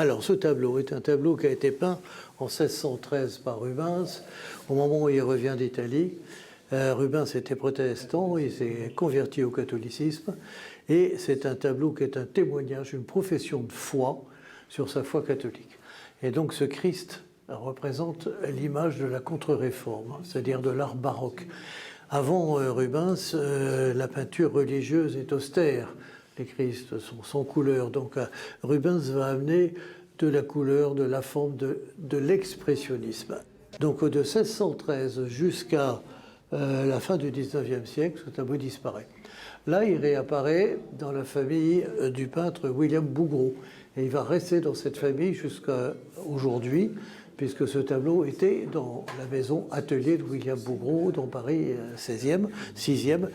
Alors, ce tableau est un tableau qui a été peint en 1613 par Rubens, au moment où il revient d'Italie. Rubens était protestant, il s'est converti au catholicisme, et c'est un tableau qui est un témoignage, une profession de foi sur sa foi catholique. Et donc ce Christ représente l'image de la contre-réforme, c'est-à-dire de l'art baroque. Avant Rubens, la peinture religieuse est austère. Les Christ sont sans couleur. Donc Rubens va amener de la couleur, de la forme, de l'expressionnisme. Donc de 1613 jusqu'à la fin du 19e siècle, ce tableau disparaît. Là, il réapparaît dans la famille du peintre William Bouguereau. Et il va rester dans cette famille jusqu'à aujourd'hui, puisque ce tableau était dans la maison atelier de William Bouguereau, dans Paris 6e.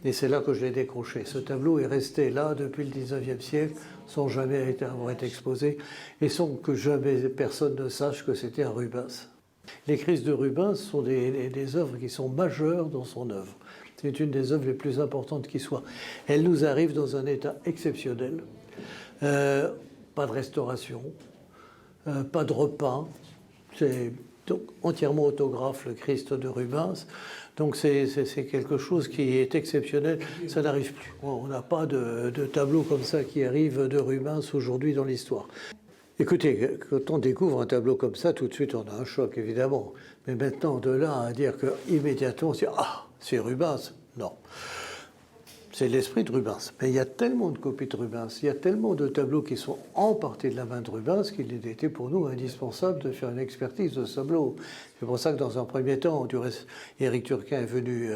Et c'est là que je l'ai décroché. Ce tableau est resté là depuis le 19e siècle, sans jamais avoir été exposé, et sans que jamais personne ne sache que c'était un Rubens. Les Christ de Rubens sont des œuvres qui sont majeures dans son œuvre. C'est une des œuvres les plus importantes qui soit. Elle nous arrive dans un état exceptionnel. Pas de restauration, pas de repeint. C'est donc entièrement autographe, le Christ de Rubens. Donc c'est quelque chose qui est exceptionnel. Ça n'arrive plus. On n'a pas de tableau comme ça qui arrive de Rubens aujourd'hui dans l'histoire. Écoutez, quand on découvre un tableau comme ça, tout de suite on a un choc, évidemment. Mais maintenant, de là à dire qu'immédiatement, on se dit « Ah, c'est Rubens », non. C'est l'esprit de Rubens. Mais il y a tellement de copies de Rubens, il y a tellement de tableaux qui sont en partie de la main de Rubens qu'il était pour nous indispensable de faire une expertise de ce tableau. C'est pour ça que dans un premier temps, Éric Turquin est venu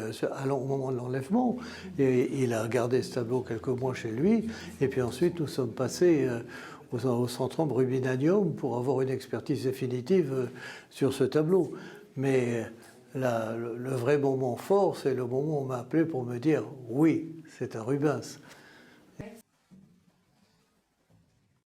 au moment de l'enlèvement, et il a gardé ce tableau quelques mois chez lui, et puis ensuite nous sommes passés au Centrum Rubinanium pour avoir une expertise définitive sur ce tableau. Mais le vrai moment fort, c'est le moment où on m'a appelé pour me dire « Oui, c'est un Rubens ».